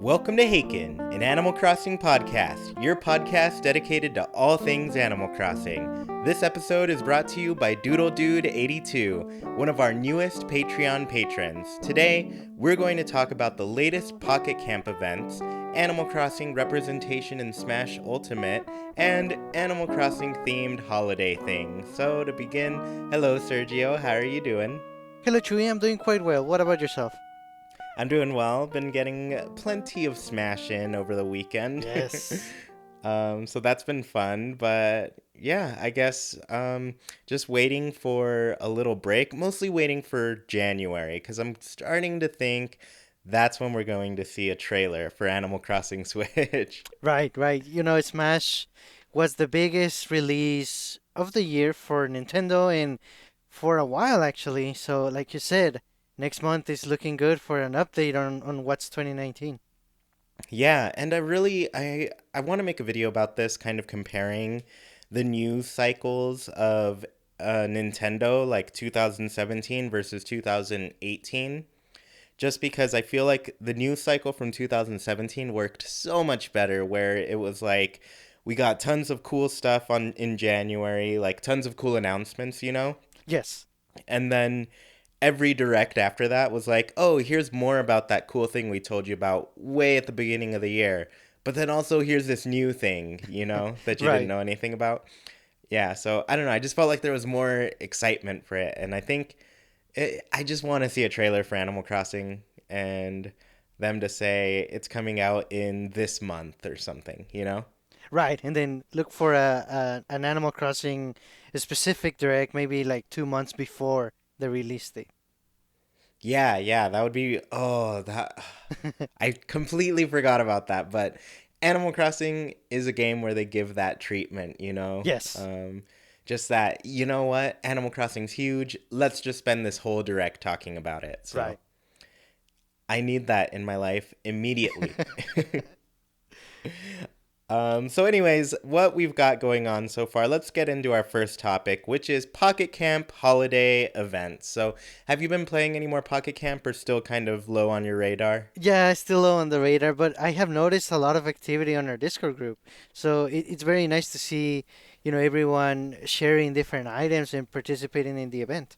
Welcome to Haken, an Animal Crossing podcast, your podcast dedicated to all things Animal Crossing. This episode is brought to you by Doodle Dude 82, one of our newest Patreon patrons. Today, we're going to talk about the latest Pocket Camp events, Animal Crossing representation in Smash Ultimate, and Animal Crossing themed holiday things. So to begin, hello Sergio, how are you doing? Hello, Chewy. I'm doing quite well. What about yourself? I'm doing well. Been getting plenty of Smash in over the weekend. Yes. So that's been fun. But yeah, I guess just waiting for a little break. Mostly waiting for January because I'm starting to think that's when we're going to see a trailer for Animal Crossing Switch. Right. You know, Smash was the biggest release of the year for Nintendo and for a while, actually. So, like you said, next month is looking good for an update on what's 2019. Yeah, and I want to make a video about this, kind of comparing the news cycles of Nintendo, like 2017 versus 2018. Just because I feel like the news cycle from 2017 worked so much better, where it was like we got tons of cool stuff in January, like tons of cool announcements, you know? Yes. And then every direct after that was like, oh, here's more about that cool thing we told you about way at the beginning of the year. But then also here's this new thing, you know, that you didn't Right. know anything about. Yeah, so I don't know. I just felt like there was more excitement for it. And I think I just want to see a trailer for Animal Crossing and them to say it's coming out in this month or something, you know? Right. And then look for an Animal Crossing specific direct, maybe like 2 months before the release date. Yeah, that would be, oh, that, I completely forgot about that, but Animal Crossing is a game where they give that treatment, you know? Yes. Just that, you know what? Animal Crossing's huge. Let's just spend this whole direct talking about it. So Right. I need that in my life immediately. So anyways, what we've got going on so far, let's get into our first topic, which is Pocket Camp holiday events. So have you been playing any more Pocket Camp or still kind of low on your radar? Yeah, still low on the radar, but I have noticed a lot of activity on our Discord group. So it's very nice to see, everyone sharing different items and participating in the event.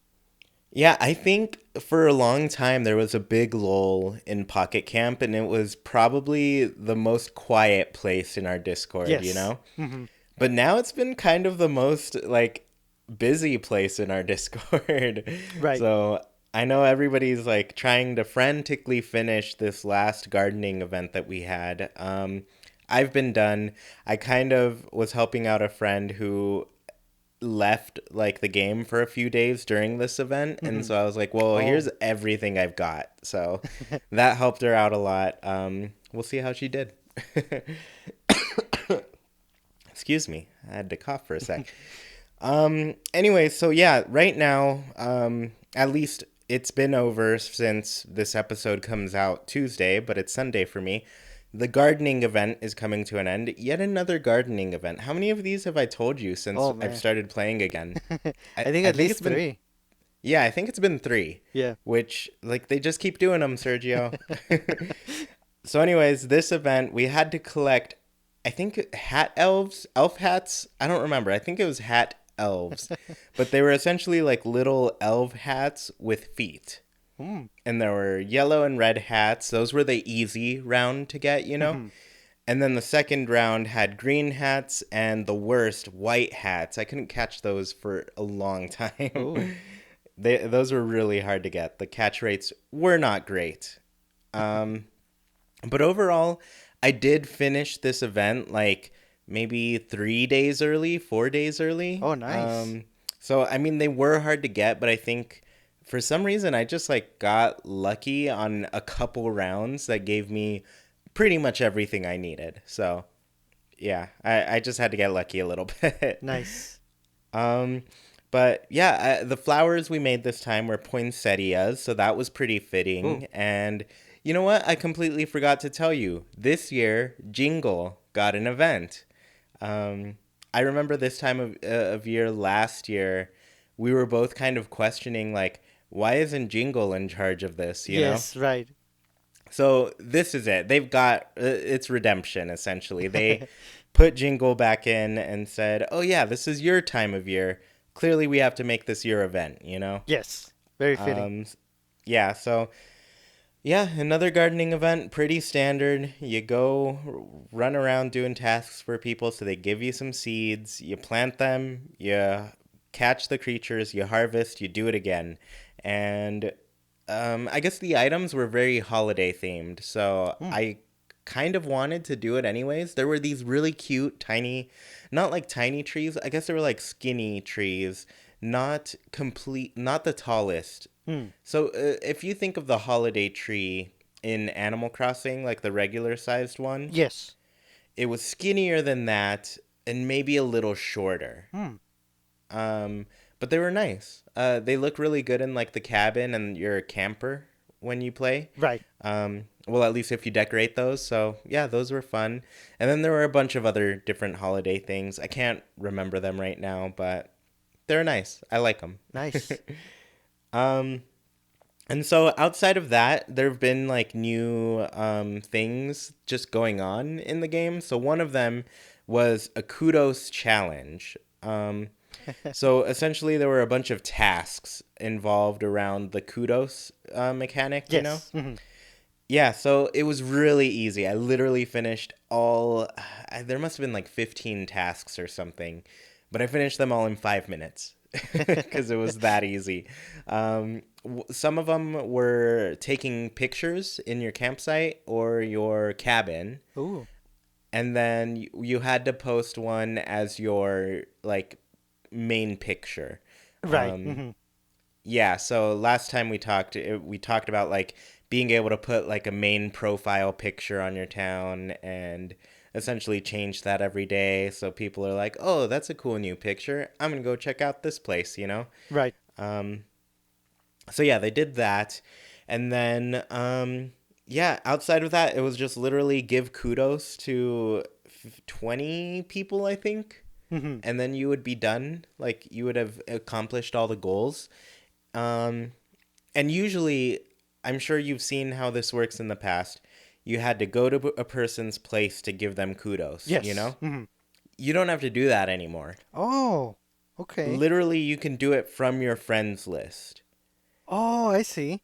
Yeah, I think for a long time there was a big lull in Pocket Camp, and it was probably the most quiet place in our Discord, you Yes. know? Hmm. But now it's been kind of the most like busy place in our Discord. Right. So I know everybody's like trying to frantically finish this last gardening event that we had. I've been done. I kind of was helping out a friend who left like the game for a few days during this event, and Hmm. so I was like, well, here's Oh. everything I've got. So that helped her out a lot. We'll see how she did. Excuse me, I had to cough for a sec. Anyway, so yeah, right now, at least it's been over since this episode comes out Tuesday, but it's Sunday for me. The gardening event is coming to an end. Yet another gardening event. How many of these have I told you since Oh I've man. started playing again? I I, think I at think it's least been, three. yeah, I think it's been three, Yeah. which, like, they just keep doing them, Sergio. So, anyways, this event, we had to collect, I think, elf hats. I don't remember. I think it was hat elves. But they were essentially like little elf hats with feet. Mm. And there were yellow and red hats. Those were the easy round to get, you know? And then the second round had green hats and the worst, white hats. I couldn't catch those for a long time. Oh. Those were really hard to get. The catch rates were not great. Um, but overall, I did finish this event like maybe 3 days early, 4 days early. Oh, nice. So I mean, they were hard to get, but I think for some reason I just like got lucky on a couple rounds that gave me pretty much everything I needed. So yeah, I just had to get lucky a little bit. Nice. Um, but yeah, the flowers we made this time were poinsettias, so that was pretty Oh. fitting. And you know what? I completely forgot to tell you. This year, Jingle got an event. Um, I remember this time of year last year, we were both kind of questioning, like, why isn't Jingle in charge of this, you know? Yes, right. So this is it. They've got it's redemption essentially. They put Jingle back in and said, "Oh yeah, this is your time of year. Clearly, we have to make this your event." You know. Yes, very fitting. Um, yeah. So yeah, another gardening event, pretty standard. You go run around doing tasks for people, so they give you some seeds. You plant them. You catch the creatures. You harvest. You do it again, and I guess the items were very holiday themed, so Mm, I kind of wanted to do it anyways. There were these really cute, tiny, not like tiny trees. I guess they were like skinny trees, not complete, not the tallest. mm. So if you think of the holiday tree in Animal Crossing, like the regular sized one, Yes. it was skinnier than that and maybe a little shorter. Mm. Um, but they were nice. They look really good in like the cabin and your camper when you play. Right. Well, at least if you decorate those. So yeah, those were fun. And then there were a bunch of other different holiday things. I can't remember them right now, but they're nice. I like them. Nice. Um, and so outside of that, there have been like new things just going on in the game. So one of them was a kudos challenge. So essentially, there were a bunch of tasks involved around the kudos mechanic, you know? Yes. Mhm. Yeah, so it was really easy. I literally finished all, there must have been like 15 tasks or something, but I finished them all in 5 minutes because it was that easy. Some of them were taking pictures in your campsite or your cabin, Ooh. and then you had to post one as your like main picture. Right. Um, Mhm. yeah, so last time we talked about like being able to put like a main profile picture on your town and essentially change that every day so people are like, "Oh, that's a cool new picture. I'm going to go check out this place," you know? Right. Um so yeah, they did that. And then yeah, outside of that, it was just literally give kudos to 20 people, I think, Mhm. and then you would be done. Like you would have accomplished all the goals. Um, and usually, I'm sure you've seen how this works in the past. You had to go to a person's place to give them kudos, you Yes. know? Mhm. You don't have to do that anymore. Oh. Okay. Literally, you can do it from your friends list. Oh, I see.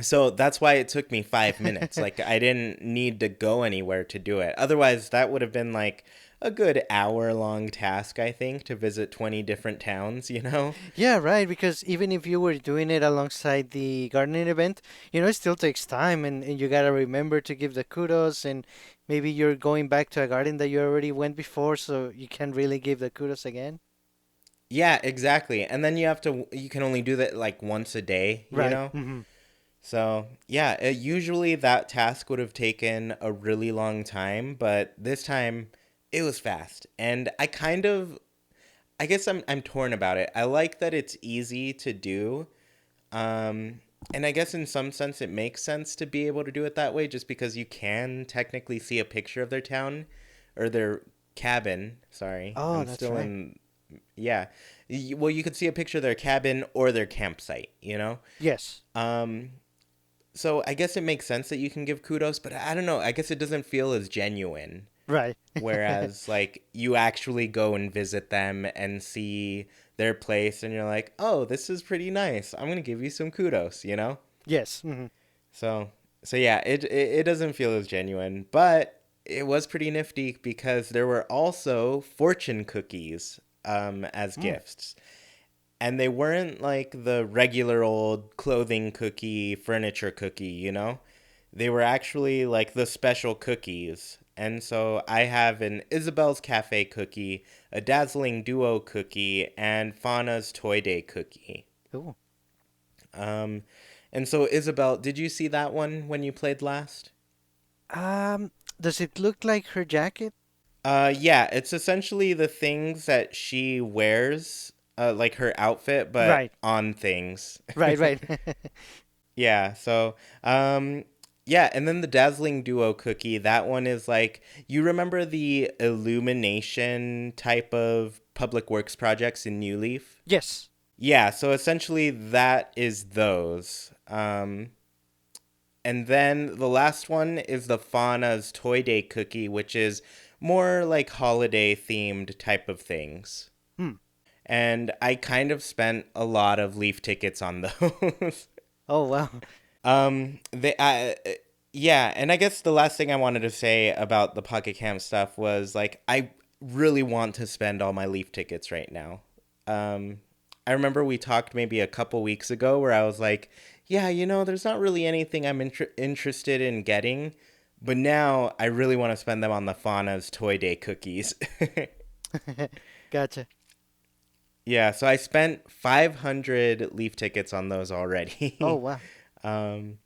So that's why it took me 5 minutes. Like, I didn't need to go anywhere to do it. Otherwise, that would have been like a good hour long task, I think, to visit 20 different towns, you know? Yeah, right. Because even if you were doing it alongside the gardening event, it still takes time, and you gotta remember to give the kudos, and maybe you're going back to a garden that you already went before, so you can't really give the kudos again. Yeah, exactly. And then you can only do that like once a day, you Right. know? Mm-hmm. So, yeah, usually that task would have taken a really long time, but this time it was fast. And I guess I'm torn about it. I like that it's easy to do. Um, and I guess in some sense it makes sense to be able to do it that way just because you can technically see a picture of their town or their cabin. Sorry, Oh, I'm that's still right. in. Yeah. Well, you could see a picture of their cabin or their campsite, you know? Yes. Um, so I guess it makes sense that you can give kudos, but I don't know. I guess it doesn't feel as genuine. Right. Whereas, like, you actually go and visit them and see their place, and you're like, oh, this is pretty nice. I'm going to give you some kudos, you know? Yes. Mm-hmm. So, so yeah, it doesn't feel as genuine, but it was pretty nifty because there were also fortune cookies as Mm. gifts. And they weren't like the regular old clothing cookie, furniture cookie, you know? They were actually like the special cookies. And so I have an Isabel's Cafe cookie, a Dazzling Duo cookie, and Fauna's Toy Day cookie. Cool. Um, and so Isabel, did you see that one when you played last? Um, does it look like her jacket? Yeah, it's essentially the things that she wears, like her outfit, but Right. on things. Right. Right. Yeah, so yeah, and then the Dazzling Duo cookie, that one is like you remember the illumination type of public works projects in New Leaf? Yes. Yeah, so essentially that is those. And then the last one is the Fauna's Toy Day cookie, which is more like holiday themed type of things. Hmm. And I kind of spent a lot of Leaf tickets on those. Oh wow. They yeah, and I guess the last thing I wanted to say about the Pocket Camp stuff was like I really want to spend all my Leaf tickets right now. Um I remember we talked maybe a couple weeks ago where I was like, yeah, there's not really anything I'm interested in getting, but now I really want to spend them on the Fauna's Toy Day cookies. Gotcha. Yeah, so I spent 500 Leaf tickets on those Oh already. wow. um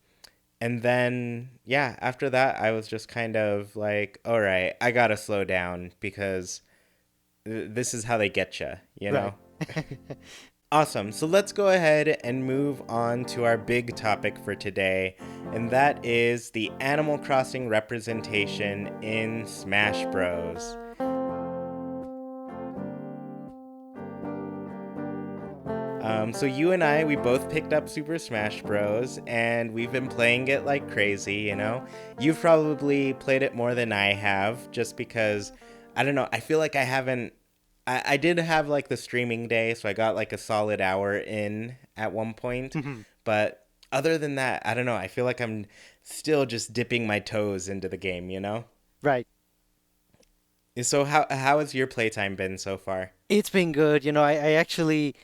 And then, yeah, after that, I was just kind of like, all right, I gotta slow down because this is how they get you, you Right. know? Awesome. So let's go ahead and move on to our big topic for today, and that is the Animal Crossing representation in Smash Bros. So you and I, we both picked up Super Smash Bros. And we've been playing it like crazy. You've probably played it more than I have, just because, I don't know, I feel like I haven't. I did have like the streaming day, so I got like a solid hour in at one point. Mhm. But other than that, I don't know. I feel like I'm still just dipping my toes into the game. Right. So how has your playtime been so far? It's been good. I actually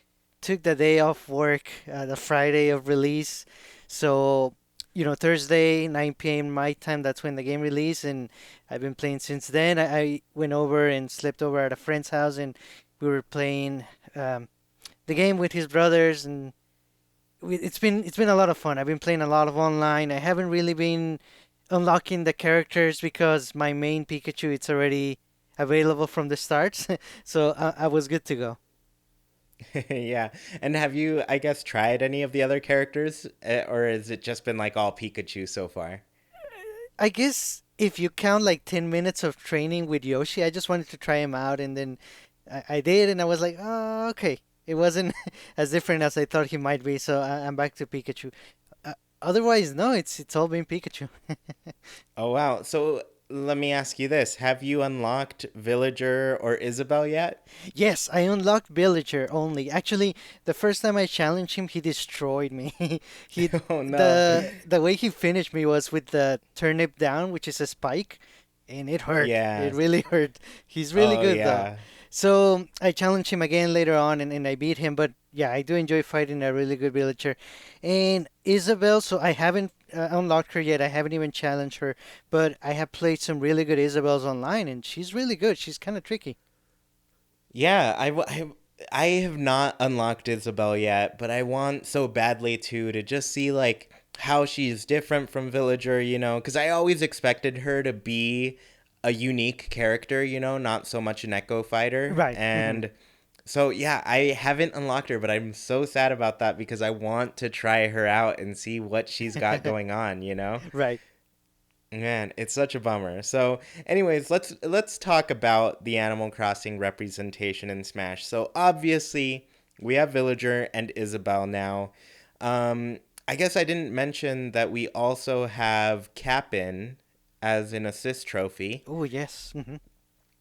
took the day off work, the Friday of release. So, Thursday, 9 p.m. my time, that's when the game released, and I've been playing since then. I went over and slept over at a friend's house, and we were playing um, the game with his brothers, and it's been a lot of fun. I've been playing a lot of online. I haven't really been unlocking the characters because my main Pikachu it's already available from the start, so I was good to go. Yeah. And have you, I guess, tried any of the other characters? Or has it just been like all Pikachu so far? I guess if you count like 10 minutes of training with Yoshi, I just wanted to try him out and then I did and I was like, oh, okay. It wasn't as different as I thought he might be, so I'm back to Pikachu. Otherwise, no, it's all been Pikachu. Oh, wow. So let me ask you this. Have you unlocked Villager or Isabel yet? Yes, I unlocked Villager only. Actually, the first time I challenged him, he destroyed me. He Oh, no. the way he finished me was with the turnip down, which is a spike, and it hurt. It Yeah. really hurt. He's really Oh, good though. yeah. So I challenged him again later on, and I beat him. But yeah, I do enjoy fighting a really good villager. And Isabel, so I haven't unlocked her yet. I haven't even challenged her, but I have played some really good Isabels online, and she's really good. She's kind of tricky. Yeah, I have not unlocked Isabel yet, but I want so badly to just see like how she's different from Villager, because I always expected her to be a unique character, not so much an Echo Fighter. Right. And so yeah, I haven't unlocked her, but I'm so sad about that because I want to try her out and see what she's got going on. Right. Man, it's such a bummer. So, anyways, let's talk about the Animal Crossing representation in Smash. So, obviously, we have Villager and Isabel now. I guess I didn't mention that we also have Cap'n as an assist trophy, Oh, yes.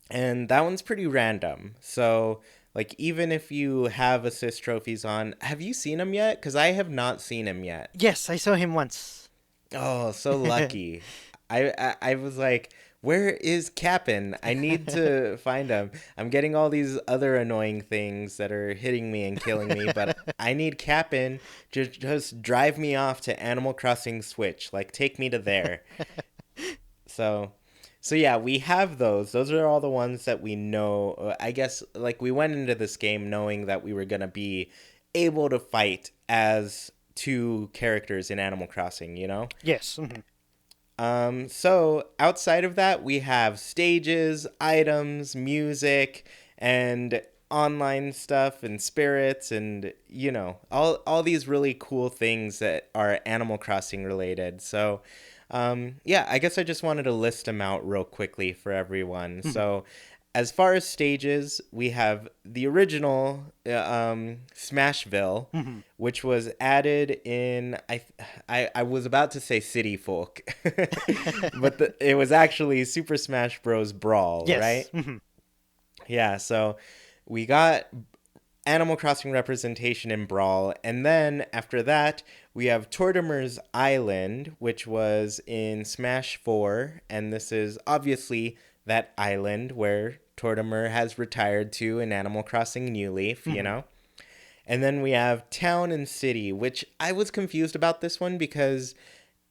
and that one's pretty random. So, like, even if you have assist trophies on, have you seen him yet? Because I have not seen him yet. Yes, I saw him once. Oh, so lucky. I was like, where is Cap'n? I need to find him. I'm getting all these other annoying things that are hitting me and killing me, but I need Cap'n to just drive me off to Animal Crossing Switch. Like, take me to there. So, so yeah, we have those. Those are all the ones that we know. I guess, like, we went into this game knowing that we were going to be able to fight as two characters in Animal Crossing. Yes. So outside of that, we have stages, items, music, and online stuff and spirits and all these really cool things that are Animal Crossing related. So yeah, I guess I just wanted to list them out real quickly for everyone. So as far as stages, we have the original Smashville, Hmm. which was added in. I was about to say City Folk, but it was actually Super Smash Bros. Brawl, Yes. right? Yeah. So we got Animal Crossing representation in Brawl, and then after that we have Tortimer's Island, which was in Smash 4, and this is obviously that island where Tortimer has retired to in Animal Crossing New Leaf, you Hmm. know? And then we have Town and City, which I was confused about this one because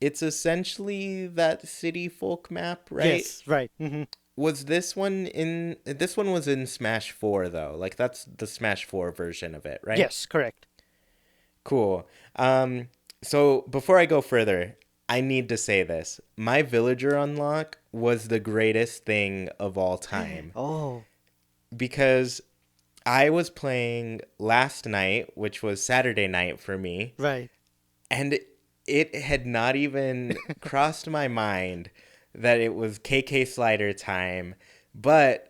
it's essentially that city folk map, right? Yes. Right. Was this one was in Smash 4 though. Like that's the Smash 4 version of it, right? Yes. Correct. Cool. Um so before I go further, I need to say this. My villager unlock was the greatest thing of all time Oh. because I was playing last night, which was Saturday night for me, Right. and it had not even crossed my mind that it was KK Slider time, but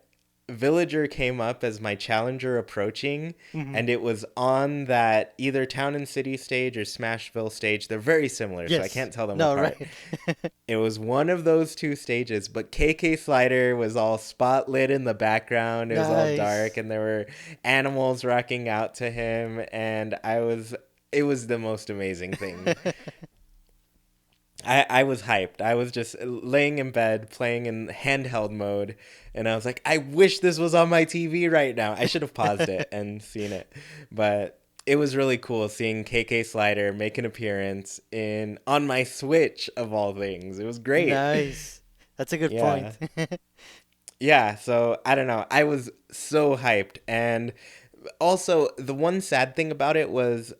Villager came up as my challenger approaching, Hmm. and it was on that either Town and City stage or Smashville stage. They're very similar, so I Yes. can't tell them No. apart. Right. It was one of those two stages, but KK Slider was all spotlit in the background. It was all dark, Nice. and there were animals rocking out to him, and it was the most amazing thing. I was hyped. I was just laying in bed playing in handheld mode, and I was like, I wish this was on my TV right now. I should have paused it and seen it, but it was really cool seeing KK Slider make an appearance in on my Switch of all things. It was great. Nice. That's a good Yeah. point. Yeah, so I don't know. I was so hyped. And also, the one sad thing about it was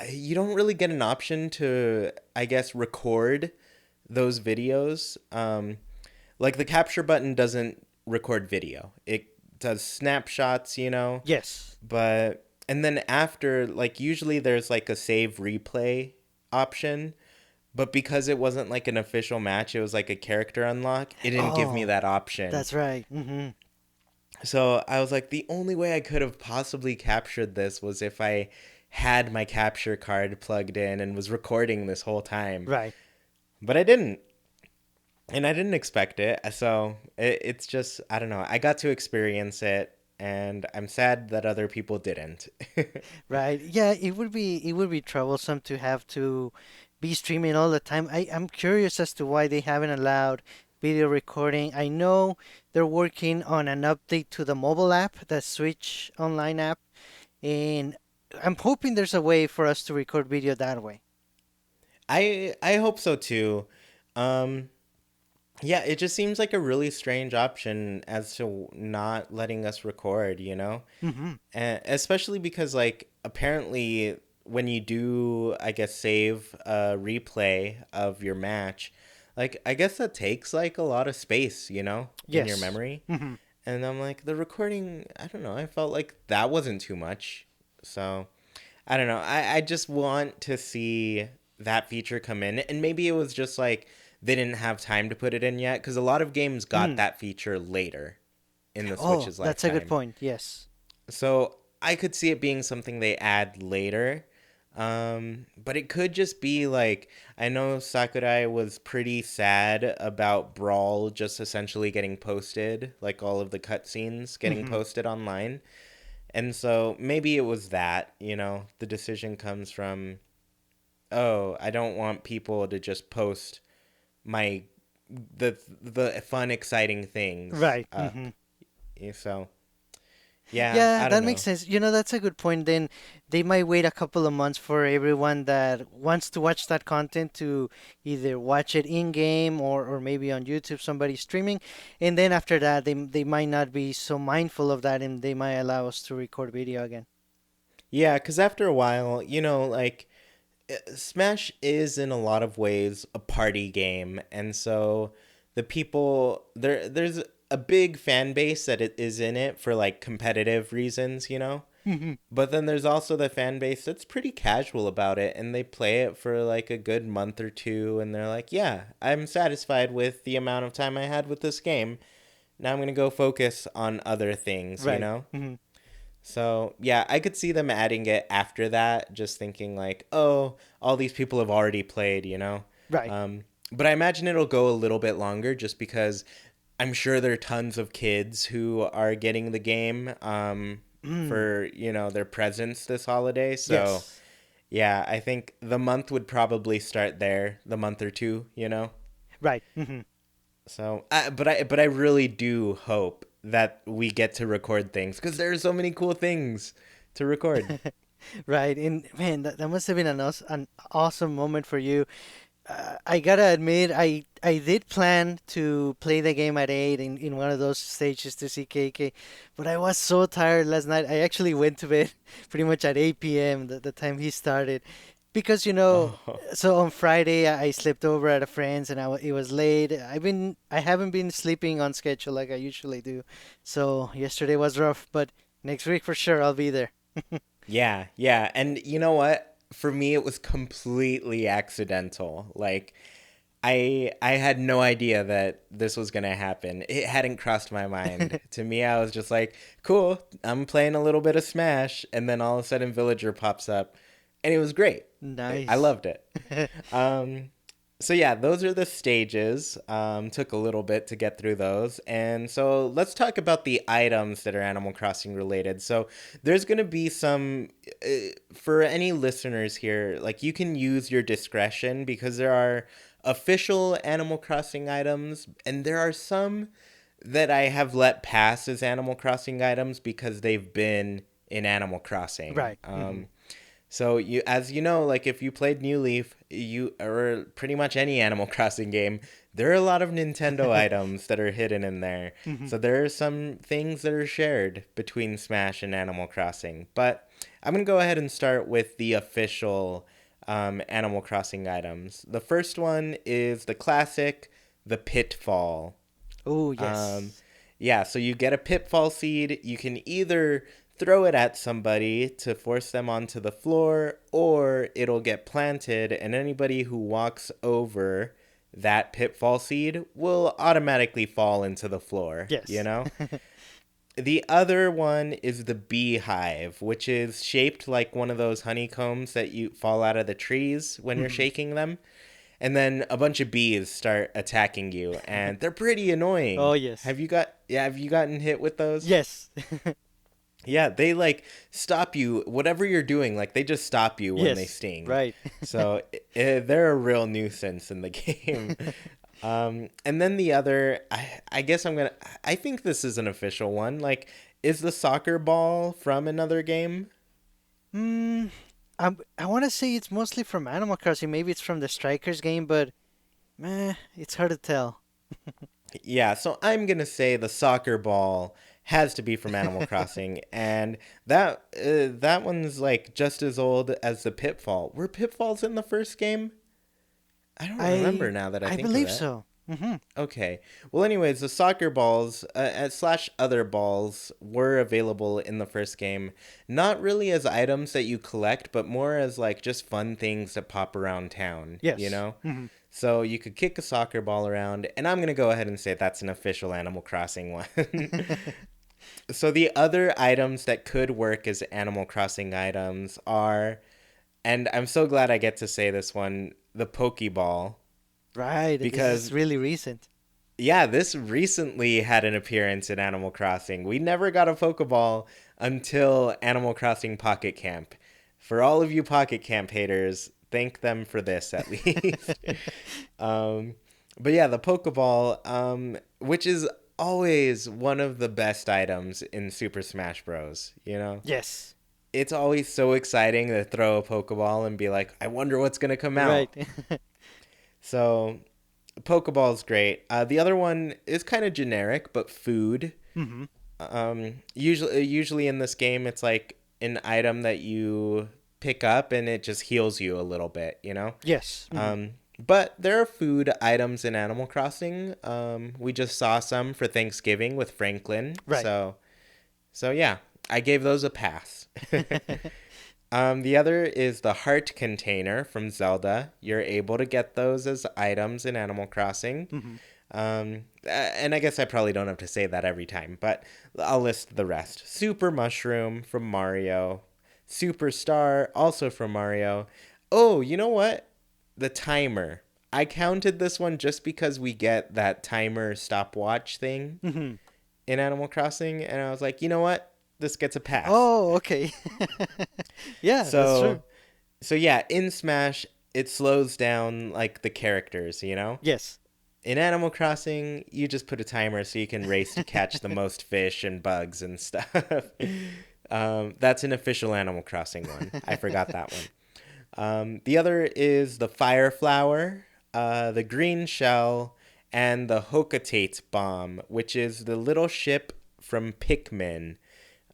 you don't really get an option to, I guess, record those videos. Like the capture button doesn't record video, it does snapshots, you know? Yes. But, and then after, like, usually there's like a save replay option. But because it wasn't like an official match, it was like a character unlock, it didn't give me Oh, that option. that's right. Hmm. So I was like, the only way I could have possibly captured this was if I had my capture card plugged in and was recording this whole time. Right. But I didn't. And I didn't expect it. So it's just, I don't know. I got to experience it. And I'm sad that other people didn't. Right. Yeah, it would be troublesome to have to be streaming all the time. I'm curious as to why they haven't allowed video recording. I know they're working on an update to the mobile app, the Switch online app, and I'm hoping there's a way for us to record video that way. I hope so too. Um, Yeah, it just seems like a really strange option as to not letting us record, you know? Hmm. And especially because, like, apparently when you do, I guess, save a replay of your match, like, I guess that takes, like, a lot of space, you know, in your Yes. memory. Hmm. And I'm like, the recording, I don't know, I felt like that wasn't too much. So, I don't know. I just want to see that feature come in. And maybe it was just like they didn't have time to put it in yet because a lot of games got Mm. that feature later in the Oh, Switch's that's a good lifetime. point. Yes. So I could see it being something they add later. But it could just be like I know Sakurai was pretty sad about Brawl just essentially getting posted, like all of the cutscenes getting Hmm. posted online. And so maybe it was that, you know, the decision comes from, oh, I don't want people to just post my the fun exciting things Right. up. Hmm. So, yeah, Yeah, I don't that makes know. sense. That's a good point. Then they might wait a couple of months for everyone that wants to watch that content to either watch it in game or maybe on YouTube, somebody streaming. And then after that, they might not be so mindful of that and they might allow us to record video again. Yeah, cuz after a while, you know, like Smash is in a lot of ways a party game, and so the people there's a big fan base that it is in it for like competitive reasons, you know. Hmm. But then there's also the fan base that's pretty casual about it and they play it for like a good month or two and they're like, "Yeah, I'm satisfied with the amount of time I had with this game." now I'm going to go focus on other things, you Right. know? Hmm. So, yeah, I could see them adding it after that, just thinking like, oh, all these people have already played, you know? Right. Um, but I imagine it'll go a little bit longer just because I'm sure there are tons of kids who are getting the game Mm. for, you know, their presents this holiday. So, Yes. yeah, I think the month would probably start there, the month or two, you know? Right. Hmm. So, but I really do hope that we get to record things because there are so many cool things to record. Right. And man, that must have been an awesome moment for you. I gotta admit, I did plan to play the game at 8 in one of those stages to see KK, but I was so tired last night. I actually went to bed pretty much at 8 p.m. The time he started. Because, Oh, so on Friday I slept over at a friend's and it was late. I haven't been sleeping on schedule like I usually do. So yesterday was rough, but next week for sure I'll be there. yeah, yeah. And you know what? For me, it was completely accidental. Like, I had no idea that this was gonna happen. It hadn't crossed my mind. To me, I was just like, cool, I'm playing a little bit of Smash, and then all of a sudden Villager pops up, and it was great. I Nice. loved it. Um, so yeah, those are the stages. Took a little bit to get through those, and so let's talk about the items that are Animal Crossing related. So there's gonna be some for any listeners here. Like you can use your discretion because there are official Animal Crossing items, and there are some that I have let pass as Animal Crossing items because they've been in Animal Crossing. Right. Hmm. So you, as you know, like if you played New Leaf, you or pretty much any Animal Crossing game, there are a lot of Nintendo items that are hidden in there. Hmm. So there are some things that are shared between Smash and Animal Crossing. But I'm gonna go ahead and start with the official Animal Crossing items. The first one is the classic, the Pitfall. Oh, Um, yes. yeah, so you get a pitfall seed. You can either throw it at somebody to force them onto the floor, or it'll get planted, and anybody who walks over that pitfall seed will automatically fall into the floor, you Yes. know? The other one is the beehive, which is shaped like one of those honeycombs that you fall out of the trees when you're Hmm. shaking them, and then a bunch of bees start attacking you, and they're pretty Oh, annoying. yes. Have you gotten hit with those? Yes. Yeah, they like stop you whatever you're doing, like they just stop you when they Yes. sting. Right. So they're a real nuisance in the game. And then the other, I guess I think this is an official one. Like, is the soccer ball from another game? Hmm. I want to say it's mostly from Animal Crossing. Maybe it's from the Strikers game, but meh, it's hard to tell. Yeah, so I'm gonna say the soccer ball has to be from Animal Crossing, and that one's like just as old as the Pitfall. Were Pitfalls in the first game? I don't remember I now that I I think of believe it. so. Hmm. Okay. Well, anyways, the soccer balls slash other balls were available in the first game, not really as items that you collect, but more as like just fun things that pop around town. You Yes. know. Hmm. So you could kick a soccer ball around, and I'm gonna go ahead and say that's an official Animal Crossing one. So the other items that could work as Animal Crossing items are, and I'm so glad I get to say this one, the Pokeball, Right. This is because really recent. yeah, this recently had an appearance in Animal Crossing. We never got a Pokeball until Animal Crossing Pocket Camp. For all of you Pocket Camp haters, thank them for this at least. um, but yeah, the Pokeball, which is always one of the best items in Super Smash Bros. You know, Yes. it's always so exciting to throw a Pokeball and be like, I wonder what's gonna come Right. out. So Pokeball's great. The other one is kind of generic, but food. Hmm. Usually in this game, it's like an item that you pick up and it just heals you a little bit, you know. Yes. Hmm. But there are food items in Animal Crossing. We just saw some for Thanksgiving with Franklin, Right. so yeah, I gave those a pass. The other is the heart container from Zelda. You're able to get those as items in Animal Crossing. Hmm. And I guess I probably don't have to say that every time, but I'll list the rest. Super Mushroom from Mario. Superstar, also from Mario. Oh, you know what? The timer. I counted this one just because we get that timer stopwatch thing Hmm. in Animal Crossing, and I was like, you know what? This gets a pass. Oh, okay. Yeah, that's true. So, so yeah, in Smash, it slows down like the characters, you know? Yes. In Animal Crossing, you just put a timer so you can race to catch the most fish and bugs and stuff. That's an official Animal Crossing one. I forgot that one. The other is the Fire Flower, the Green Shell, and the Hokatate Bomb, which is the little ship from Pikmin.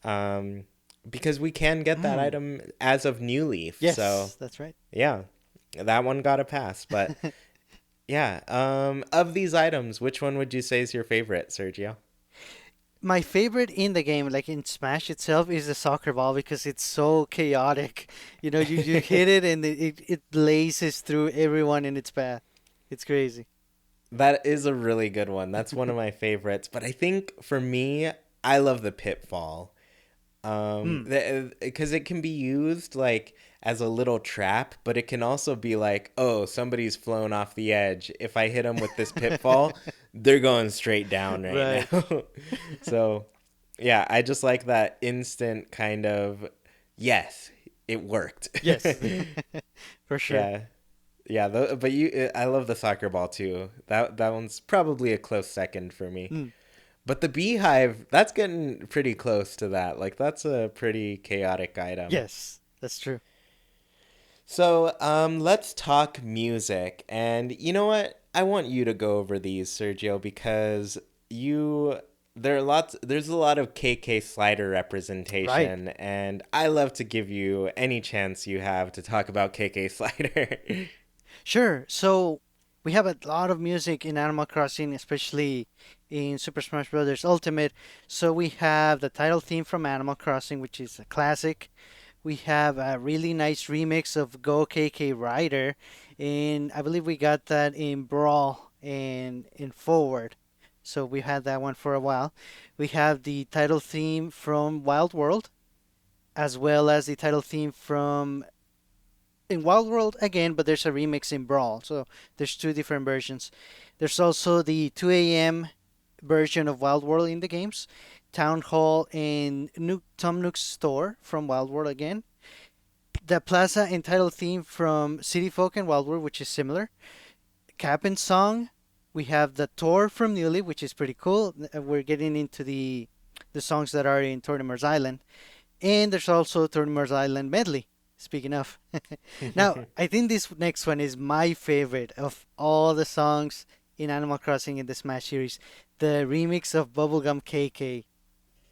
Um, because we can get that Mm. item as of New Leaf. So, Yes, that's right. yeah, that one got a pass. But yeah, of these items, which one would you say is your favorite, Sergio? My favorite in the game, like in Smash itself, is the soccer ball because it's so chaotic. You hit it and it blazes through everyone in its path. It's crazy. That is a really good one. That's one of my favorites. But I think for me, I love the pitfall. Hmm. Because it can be used like as a little trap, but it can also be like, oh, somebody's flown off the edge. If I hit them with this pitfall, they're going straight down right Right. now. So, yeah, I just like that instant kind of, yes, it worked. Yes, for sure. Yeah. Yeah, but I love the soccer ball too. That one's probably a close second for me. Hmm. But the beehive, that's getting pretty close to that. Like that's a pretty chaotic item. Yes, that's true. So, let's talk music. And you know what? I want you to go over these, Sergio, because you there's a lot of KK slider Right. representation, and I love to give you any chance you have to talk about KK slider. Sure. So we have a lot of music in Animal Crossing, especially in Super Smash Bros. Ultimate. So we have the title theme from Animal Crossing, which is a classic. We have a really nice remix of Go KK Rider, and I believe we got that in Brawl and in Forward. So we had that one for a while. We have the title theme from Wild World, as well as the title theme from in Wild World again, but there's a remix in Brawl. So there's two different versions. There's also the 2 a.m. version of Wild World in the games, Town Hall and Tom Nook's store from Wild World again, the Plaza and title theme from City Folk and Wild World, which is similar. Cap'n Song, we have the tour from Newly, which is pretty cool. We're getting into the songs that are in Tortimer's Island. And there's also Tortimer's Island medley. Speaking of. Now, I think this next one is my favorite of all the songs in Animal Crossing in the Smash series. The remix of Bubblegum KK.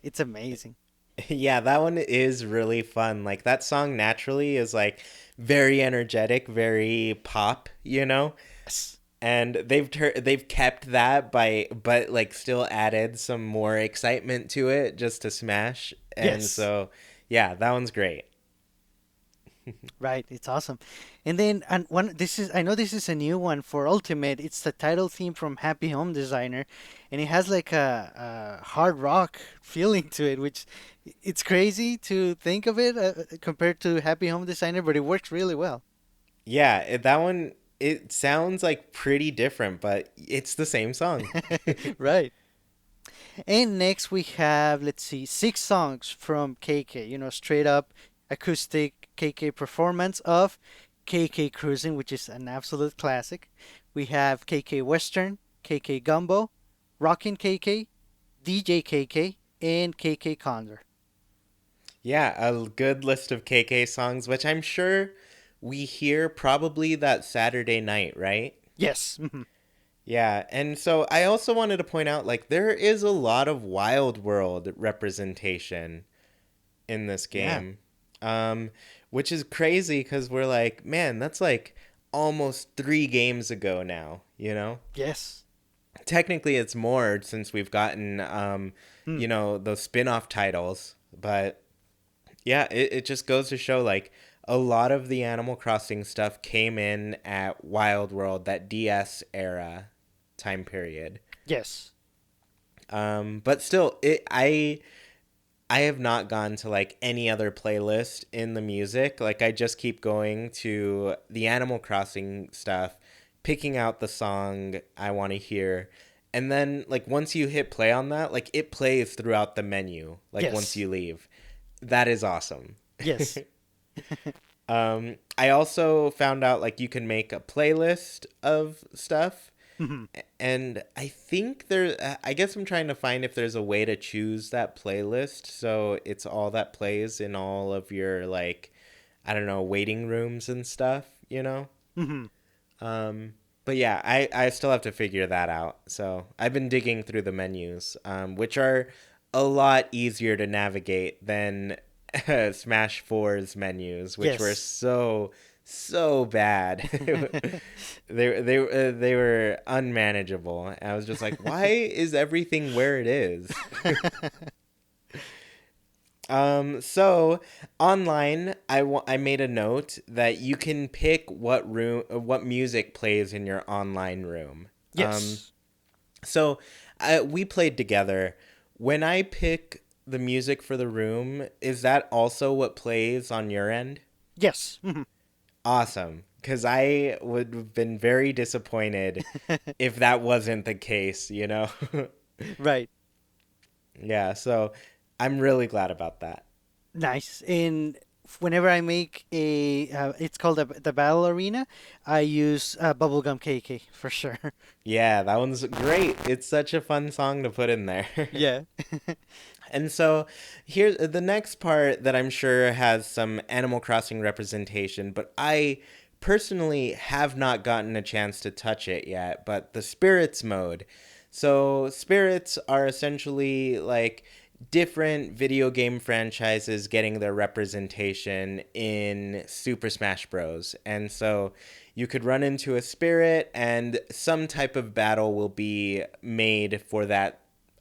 It's amazing. Yeah, that one is really fun. Like that song naturally is like very energetic, very pop, you know? Yes. And they've kept that by but like still added some more excitement to it just to smash. And Yes. so yeah, that one's great. Right, it's awesome. And then and one this is I know this is a new one for Ultimate. It's the title theme from Happy Home Designer, and it has like a hard rock feeling to it, which it's crazy to think of it compared to Happy Home Designer, but it works really well. Yeah, that one it sounds like pretty different, but it's the same song. Right. And next we have, let's see, six songs from KK, straight up acoustic KK performance of KK Cruising, which is an absolute classic. We have KK Western, KK Gumbo, Rockin' KK, DJ KK, and KK Condor. Yeah, a good list of KK songs, which I'm sure we hear probably that Saturday night, right? Yes. Yeah, and so I also wanted to point out like there is a lot of Wild World representation in this Yeah. game. Um, which is crazy because we're like, man, that's like almost 3 games ago now, you know? Yes. Technically it's more since we've gotten Hmm. those spin-off titles, but yeah, it just goes to show like a lot of the Animal Crossing stuff came in at Wild World, that DS era time period. Yes. But still, I have not gone to like any other playlist in the music. Like I just keep going to the Animal Crossing stuff, picking out the song I want to hear. And then like once you hit play on that, like it plays throughout the menu, like once Yes. you leave. That is awesome. Yes. I also found out like you can make a playlist of stuff, Mhm. and I think I guess I'm trying to find if there's a way to choose that playlist so it's all that plays in all of your like, I don't know, waiting rooms and stuff, you know? Mhm. But yeah, I still have to figure that out. So I've been digging through the menus, which are a lot easier to navigate than Smash 4's menus, which were Yes. so bad. They were unmanageable. I was just like, why is everything where it is? So online, I made a note that you can pick what music plays in your online room. Yes. So we played together. When I pick the music for the room, is that also what plays on your end? Yes. Mhm. Awesome. Because I would have been very disappointed if that wasn't the case, you know? Right. Yeah, so I'm really glad about that. Nice. And whenever I make it's called the battle arena, I use bubblegum KK for sure. Yeah, that one's great. It's such a fun song to put in there. Yeah. And so here the next part that I'm sure has some Animal Crossing representation, but I personally have not gotten a chance to touch it yet, but the spirits mode. So spirits are essentially like different video game franchises getting their representation in Super Smash Bros. And so you could run into a spirit and some type of battle will be made for that,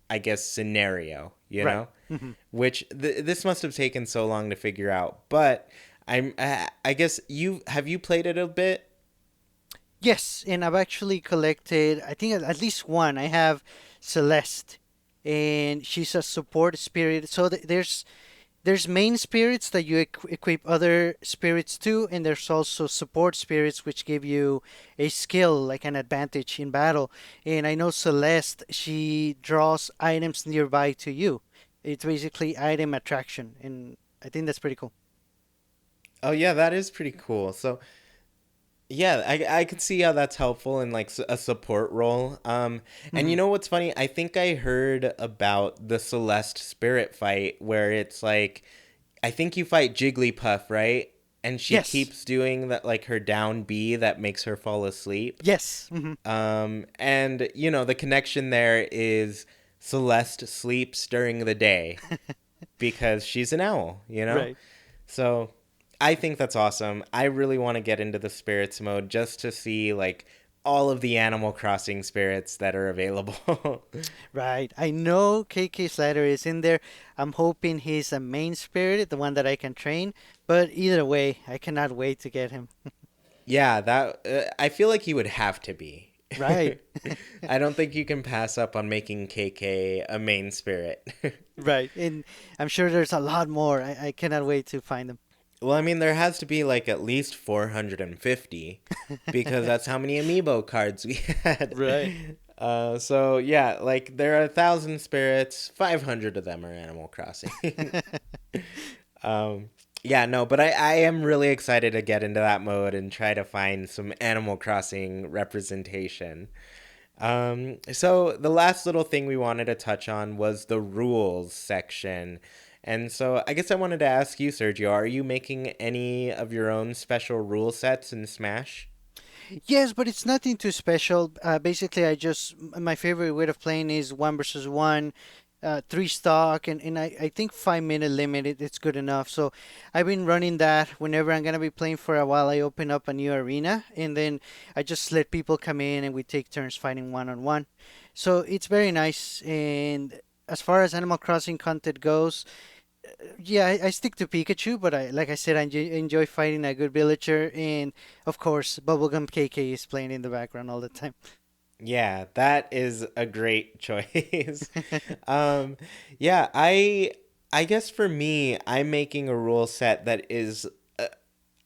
I guess, scenario, you Right. know? Which this must have taken so long to figure out. But I guess you played it a bit? Yes, and I've actually collected, I think at least one. I have Celeste, and she's a support spirit. So there's main spirits that you equip other spirits to, and there's also support spirits which give you a skill, like an advantage in battle. And I know Celeste, she draws items nearby to you. It's basically item attraction, and I think that's pretty cool. Oh yeah, that is pretty cool. So yeah, I could see how that's helpful in like a support role. And you Mhm. know what's funny? I think I heard about the Celeste spirit fight where it's like, I think you fight Jigglypuff, right? And she Yes, keeps doing that like her down B that makes her fall asleep. yes, And you know the connection there is Celeste sleeps during the day because she's an owl. You know, right. so I think that's awesome. I really want to get into the spirits mode just to see like all of the Animal Crossing spirits that are available. Right. I know KK Slider is in there. I'm hoping he's a main spirit, the one that I can train. But either way, I cannot wait to get him. Yeah, that I feel like he would have to be. Right. I don't think you can pass up on making KK a main spirit. Right. And I'm sure there's a lot more. I cannot wait to find them. Well, I mean, there has to be like at least 450 because that's how many amiibo cards we had. Right. So yeah, like there are 1,000 spirits, 500 of them are Animal Crossing. um, yeah, no, but I am really excited to get into that mode and try to find some Animal Crossing representation. So the last little thing we wanted to touch on was the rules section. And so I guess I wanted to ask you, Sergio, are you making any of your own special rule sets in Smash? Yes, but it's nothing too special. Basically, my favorite way of playing is one versus one, three stock, and I think 5 minute limit. It's good enough. So I've been running that whenever I'm gonna be playing for a while. I open up a new arena, and then I just let people come in, and we take turns fighting one on one. So it's very nice. And as far as Animal Crossing content goes, yeah, I stick to Pikachu, but like I said, I enjoy fighting a good villager, and of course, Bubblegum KK is playing in the background all the time. Yeah, that is a great choice. um, yeah, I guess for me, I'm making a rule set that is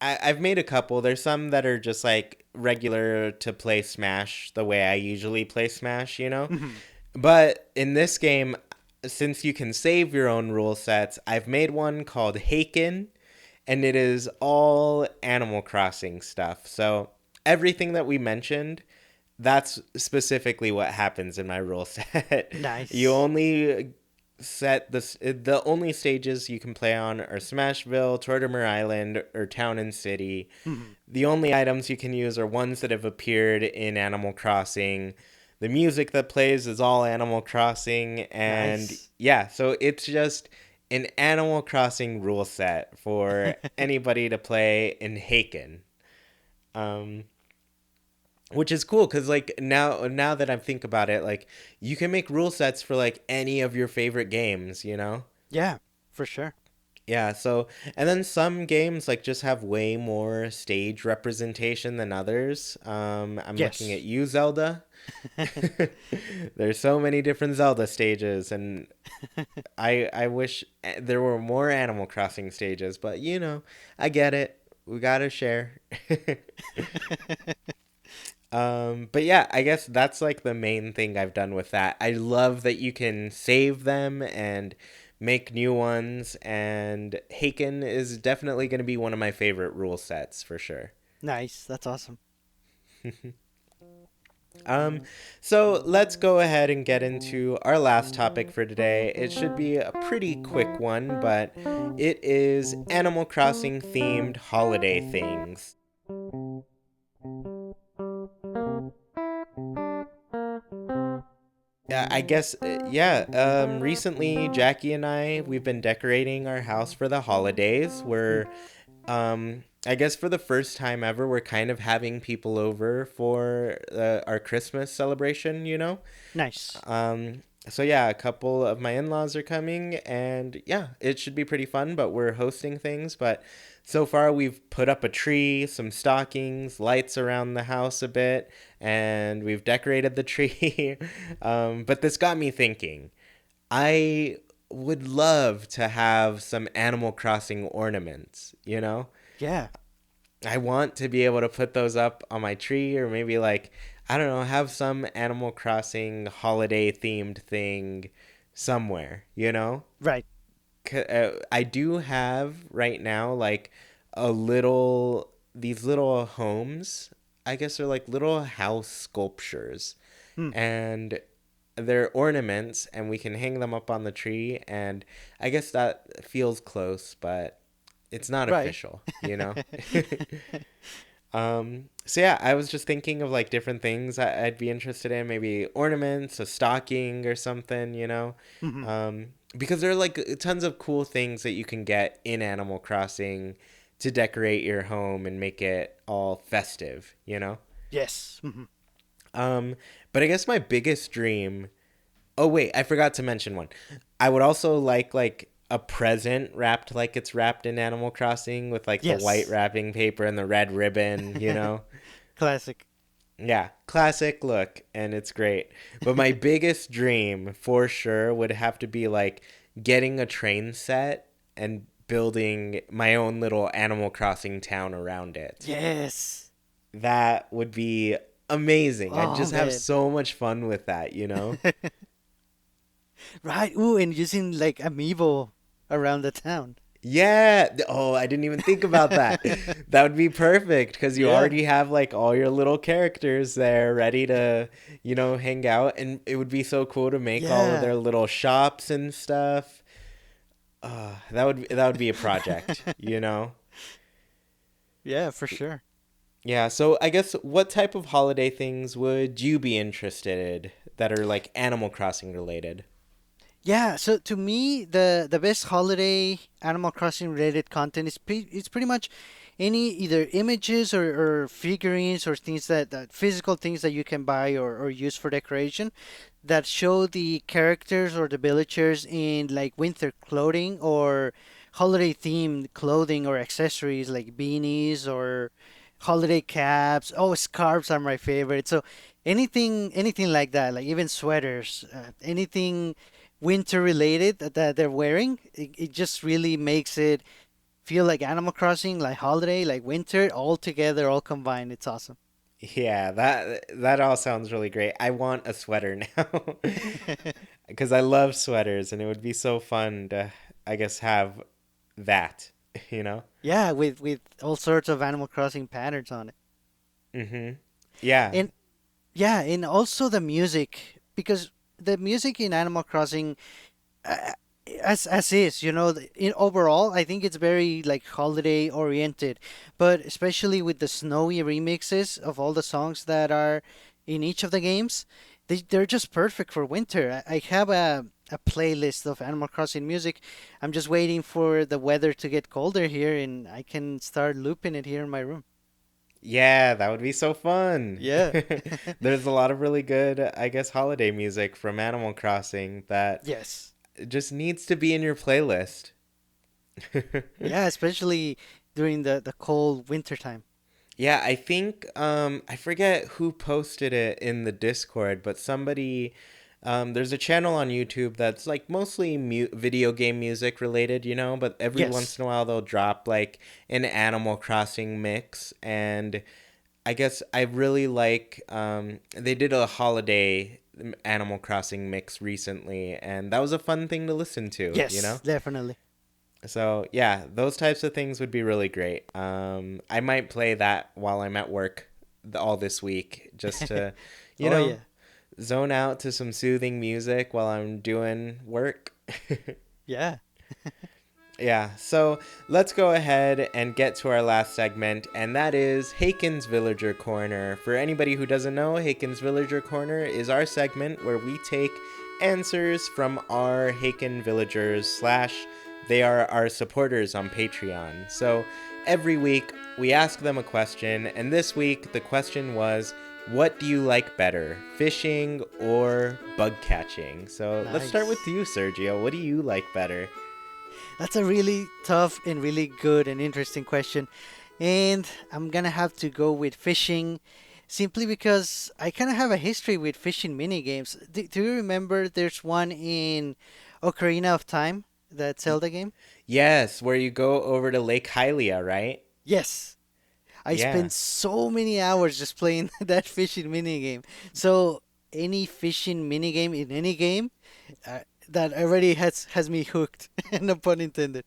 I've made a couple. There's some that are just like regular to play Smash the way I usually play Smash, you know? Mhm. But in this game, since you can save your own rule sets, I've made one called Haken, and it is all Animal Crossing stuff. So everything that we mentioned, that's specifically what happens in my rule set. You Nice. only set the only stages you can play on are Smashville, Tortimer Island, or Town and City. Mhm. The only items you can use are ones that have appeared in Animal Crossing. The music that plays is all Animal Crossing, and Nice. yeah, so it's just an Animal Crossing rule set for anybody to play in Haken. Um, which is cool because like now that I think about it, like you can make rule sets for like any of your favorite games, you know? Yeah, for sure. Yeah, so and then some games like just have way more stage representation than others. I'm looking at Yes. you, Zelda. There's so many different Zelda stages, and I wish there were more Animal Crossing stages, but you know, I get it. We gotta share. But yeah, I guess that's like the main thing I've done with that. I love that you can save them and make new ones, and Haken is definitely going to be one of my favorite rule sets for sure. Nice. That's awesome. Um, so let's go ahead and get into our last topic for today. It should be a pretty quick one, but it is Animal Crossing themed holiday things. I guess, yeah. Recently, Jackie and we've been decorating our house for the holidays. I guess for the first time ever, we're kind of having people over for our Christmas celebration, you know? Nice. So yeah, a couple of my in-laws are coming, and yeah, it should be pretty fun, but we're hosting things. But so far we've put up a tree, some stockings, lights around the house a bit, and we've decorated the tree. But this got me thinking. I would love to have some Animal Crossing ornaments, you know? Yeah. I want to be able to put those up on my tree, or maybe like, I don't know, have some Animal Crossing holiday themed thing somewhere, you know? Right. I do have right now like a little, these little homes, I guess they're like little house sculptures, Hmm. and they're ornaments, and we can hang them up on the tree, and I guess that feels close, but it's not Right. official, you know? So yeah, I was just thinking of like different things I'd be interested in, maybe ornaments, a stocking or something, you know? Mhm. Because there are like tons of cool things that you can get in Animal Crossing to decorate your home and make it all festive, you know? Yes. Mhm. Um, but I guess my biggest dream. Oh wait, I forgot to mention one. I would also like a present wrapped like it's wrapped in Animal Crossing with like the white Yes. wrapping paper and the red ribbon, you know? Classic. Yeah, classic look, and it's great. But my biggest dream for sure would have to be like getting a train set and building my own little Animal Crossing town around it. Yes. That would be amazing. I'd Oh just have man. so much fun with that, you know? Right. Ooh, and using like amiibo around the town. Yeah. Oh, I didn't even think about that. That would be perfect because you Yeah. already have like all your little characters there ready to, hang out. And it would be so cool to make all of their Yeah. little shops and stuff. That would be a project, you know? Yeah, for sure. Yeah. So I guess what type of holiday things would you be interested that are like Animal Crossing related? Yeah, so to me, the best holiday Animal Crossing related content is it's pretty much any either images or figurines or things that physical things that you can buy or use for decoration that show the characters or the villagers in like winter clothing or holiday themed clothing or accessories like beanies or holiday caps. Oh, scarves are my favorite. So anything like that, like even sweaters, anything winter related that they're wearing, it just really makes it feel like Animal Crossing, like holiday, like winter, all together, all combined. It's awesome. Yeah, that all sounds really great. I want a sweater now because I love sweaters, and it would be so fun to, I guess, have that, you know? Yeah, with all sorts of Animal Crossing patterns on it. Mm-hmm. Yeah. And yeah, and also the music, because the music in Animal Crossing, uh, as is, in overall, I think it's very like holiday oriented, but especially with the snowy remixes of all the songs that are in each of the games, they're just perfect for winter. I have a playlist of Animal Crossing music. I'm just waiting for the weather to get colder here, and I can start looping it here in my room. Yeah, that would be so fun. Yeah. There's a lot of really good, I guess, holiday music from Animal Crossing that Yes. just needs to be in your playlist. Yeah, especially during the cold winter time. Yeah, I think I forget who posted it in the Discord, but somebody there's a channel on YouTube that's like mostly video game music related, but every once Yes. in a while they'll drop like an Animal Crossing mix, and I guess I really like they did a holiday Animal Crossing mix recently, and that was a fun thing to listen to. Yes, definitely. So yeah, those types of things would be really great. I might play that while I'm at work all this week, just to, you Oh know, yeah. zone out to some soothing music while I'm doing work. Yeah. Yeah, so let's go ahead and get to our last segment, and that is Haken's Villager Corner. For anybody who doesn't know, Haken's Villager Corner is our segment where we take answers from our Haken Villagers slash they are our supporters on Patreon. So every week we ask them a question, and this week the question was, what do you like better, fishing or bug catching? So let's start with Nice. you, Sergio. What do you like better? That's a really tough and really good and interesting question. And I'm gonna have to go with fishing simply because I kind of have a history with fishing mini games. Do you remember there's one in Ocarina of Time, that Zelda game? Yes, where you go over to Lake Hylia, right? Yes. I Yeah. spent so many hours just playing that fishing mini game. So any fishing mini game in any game, that already has me hooked. No pun intended.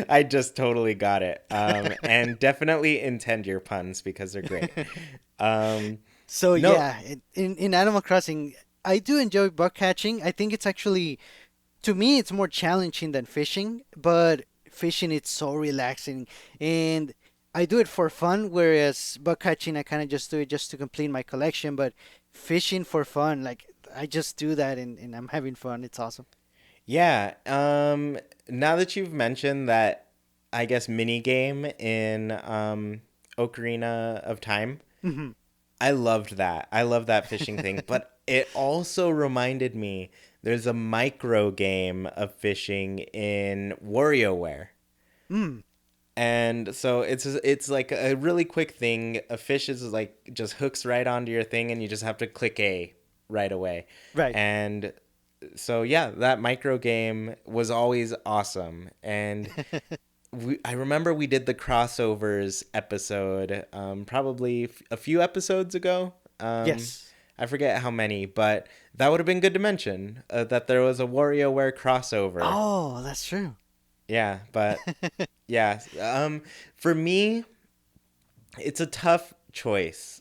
I just totally got it. And definitely intend your puns because they're great. Um, So no, yeah, in Animal Crossing, I do enjoy bug catching. I think it's actually, to me, it's more challenging than fishing, but fishing it's so relaxing, and I do it for fun. Whereas bug catching, I kind of just do it just to complete my collection. But fishing for fun, like I just do that, and I'm having fun. It's awesome. yeah. Now that you've mentioned that, I guess, mini game in Ocarina of Time, Hmm. I loved that. I love that fishing thing, but it also reminded me there's a micro game of fishing in WarioWare. Mm, And so it's like a really quick thing. A fish is like just hooks right onto your thing, and you just have to click A right away. right. And so yeah, that micro game was always awesome. And I remember we did the crossovers episode, probably a few episodes ago. Yes. I forget how many, but that would have been good to mention that there was a WarioWare crossover. Oh, that's true. Yeah, but yeah, for me, it's a tough choice.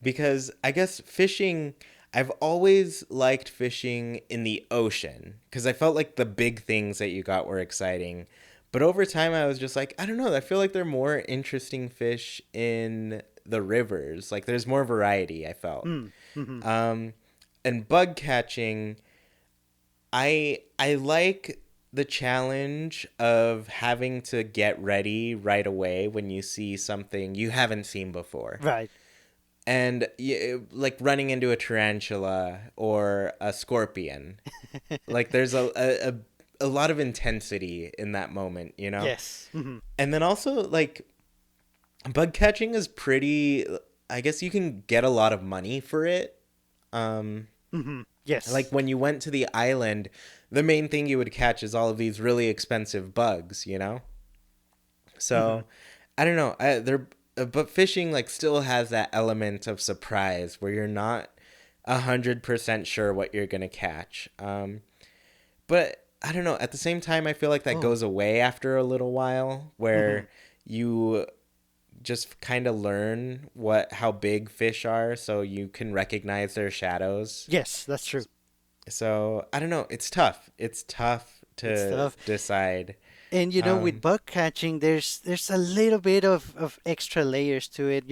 Because I guess fishing, I've always liked fishing in the ocean because I felt like the big things that you got were exciting. But over time, I was just like, I don't know. I feel like there are more interesting fish in the rivers. Like there's more variety, I felt. Mm, hmm. Um, and bug catching, I like the challenge of having to get ready right away when you see something you haven't seen before. Right. And like running into a tarantula or a scorpion. Like there's a lot of intensity in that moment. Yes. Hmm. And then also like Bug catching is pretty. I guess you can get a lot of money for it. Um, Mm-hmm. like Yes. when you went to the island, the main thing you would catch is all of these really expensive bugs, you know? Mm-hmm. So, I don't know. But fishing like still has that element of surprise where you're not 100% sure what you're gonna catch. But I don't know. At the same time, I feel like that Oh. goes away after a little while, Mm-hmm. where you just kind of learn what how big fish are, so you can recognize their shadows. Yes, that's true. So I don't know. It's tough. It's tough It's to tough. decide. And with Um, bug catching, there's a little bit of extra layers to it.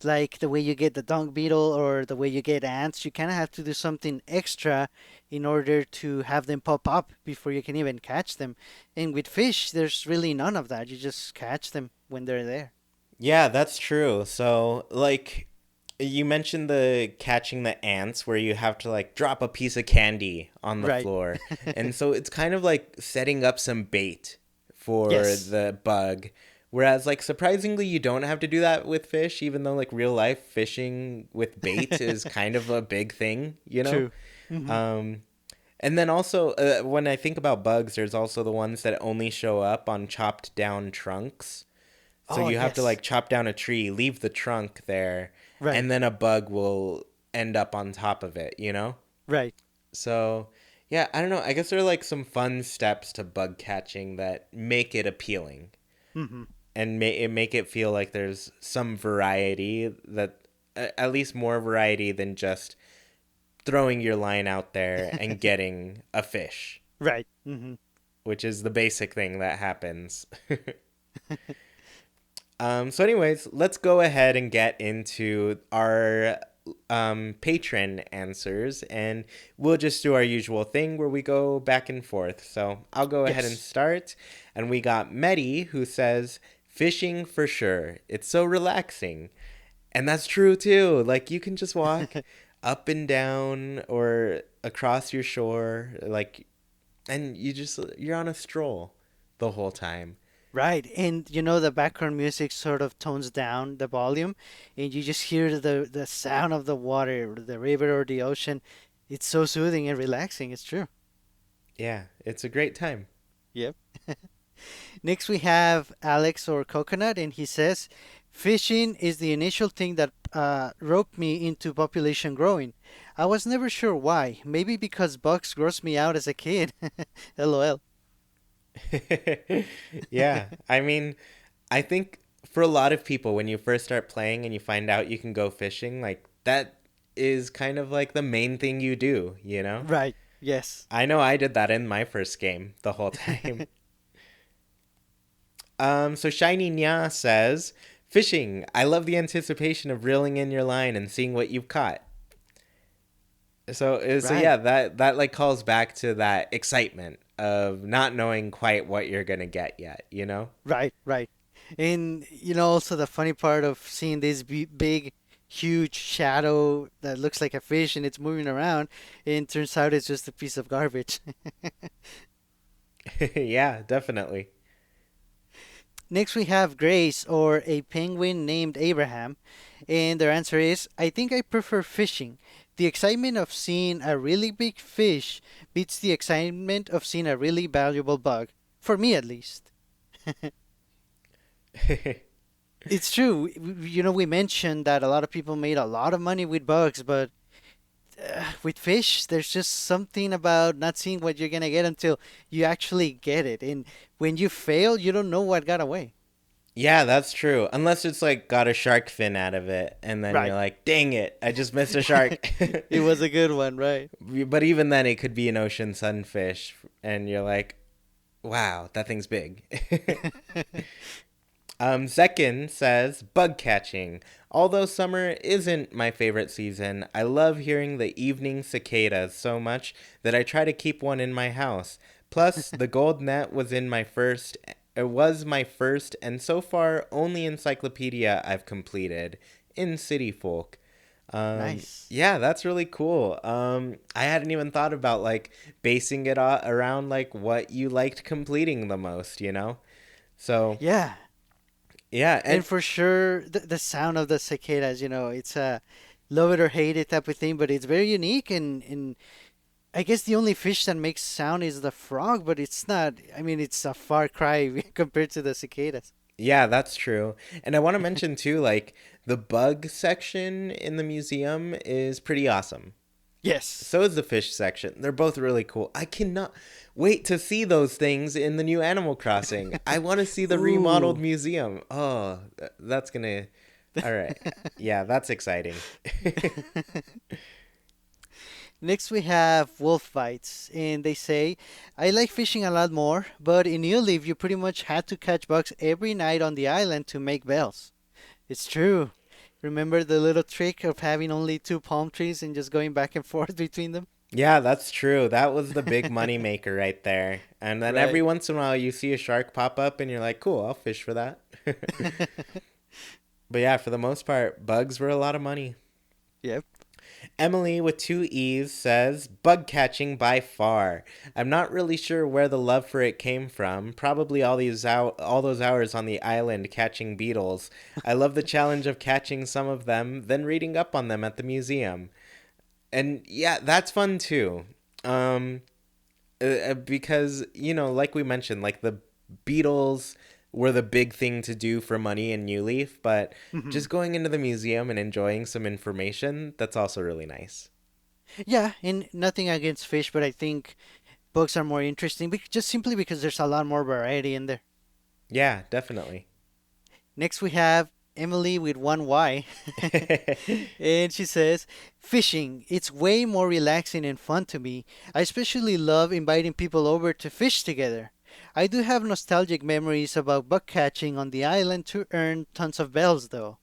Like the way you get the dung beetle or the way you get ants, you kind of have to do something extra in order to have them pop up before you can even catch them. And with fish, there's really none of that. You just catch them when they're there. yeah, that's true. So like you mentioned the catching the ants where you have to like drop a piece of candy on the Right. floor. And so it's kind of like setting up some bait for Yes. the bug. Whereas like surprisingly you don't have to do that with fish, even though like real life fishing with bait is kind of a big thing, you know? True. Hmm. Um and then also when I think about bugs, there's also the ones that only show up on chopped down trunks. So Oh, you have to yes. like chop down a tree, leave the trunk there, Right. and then a bug will end up on top of it, you know? Right. So, yeah, I don't know. I guess there are like some fun steps to bug catching that make it appealing Hmm. and make it feel like there's some variety that at least more variety than just throwing your line out there and getting a fish, Right. Hmm. which is the basic thing that happens. So, anyways, let's go ahead and get into our patron answers, and we'll just do our usual thing where we go back and forth. So, I'll go ahead and Yes. start. And we got Medi who says, fishing for sure. It's so relaxing. And that's true too. Like, you can just walk up and down or across your shore, like, and you're on a stroll the whole time. Right, and the background music sort of tones down the volume, and you just hear the sound of the water, the river or the ocean. It's so soothing and relaxing. It's true. Yeah, it's a great time. Yep. Next we have Alex or Coconut, and he says, "Fishing is the initial thing that roped me into population growing. I was never sure why. Maybe because bugs grossed me out as a kid. LOL." Yeah, I mean, I think for a lot of people, when you first start playing and you find out you can go fishing, like that is kind of like the main thing you do, you know? Right. Yes. I know I did that in my first game the whole time. So Shiny Nya says, fishing. I love the anticipation of reeling in your line and seeing what you've caught. So Right. yeah, that like calls back to that excitement of not knowing quite what you're gonna get yet, you know? Right, right. And also the funny part of seeing this big, huge shadow that looks like a fish and it's moving around, and turns out it's just a piece of garbage. Yeah, definitely. Next, we have Grace, or a penguin named Abraham, and their answer is, I think I prefer fishing. The excitement of seeing a really big fish beats the excitement of seeing a really valuable bug, for me at least. It's true. We mentioned that a lot of people made a lot of money with bugs, but with fish, there's just something about not seeing what you're gonna get until you actually get it. And when you fail, you don't know what got away. Yeah, that's true. Unless it's like got a shark fin out of it, and then you're Right. like, dang it, I just missed a shark. It was a good one, right? But even then, it could be an ocean sunfish, and you're like, wow, that thing's big. Zekin says, bug catching. Although summer isn't my favorite season, I love hearing the evening cicadas so much that I try to keep one in my house. Plus, the gold net was in my first. It was my first and so far only encyclopedia I've completed in City Folk. Nice. Yeah, that's really cool. I hadn't even thought about like basing it around like what you liked completing the most, you know? So Yeah. Yeah, And and for sure, the sound of the cicadas, it's a love it or hate it type of thing, but it's very unique. And I guess the only fish that makes sound is the frog, but it's not, I mean, it's a far cry compared to the cicadas. yeah, that's true. And I want to mention too, like the bug section in the museum is pretty awesome. Yes. So is the fish section. They're both really cool. I cannot wait to see those things in the new Animal Crossing. I want to see the remodeled Ooh. museum. Oh, that's gonna. All right. Yeah, that's exciting. Next, we have wolf bites, and they say, I like fishing a lot more, but in New Leaf, you pretty much had to catch bugs every night on the island to make bells. It's true. Remember the little trick of having only two palm trees and just going back and forth between them? Yeah, that's true. That was the big money maker right there. And then every Right. once in a while you see a shark pop up and you're like, cool, I'll fish for that. But yeah, for the most part, bugs were a lot of money. Yep. Emily with two E's says, bug catching by far. I'm not really sure where the love for it came from. Probably all those hours on the island catching beetles. I love the challenge of catching some of them, then reading up on them at the museum. And yeah, that's fun too. Um, because like we mentioned, like the Beatles were the big thing to do for money in New Leaf, but Hmm. just going into the museum and enjoying some information, that's also really nice. Yeah, and nothing against fish, but I think bugs are more interesting just simply because there's a lot more variety in there. Yeah, definitely. Next, we have Emily with one Y. And she says, fishing, it's way more relaxing and fun to me. I especially love inviting people over to fish together. I do have nostalgic memories about buck catching on the island to earn tons of bells, though.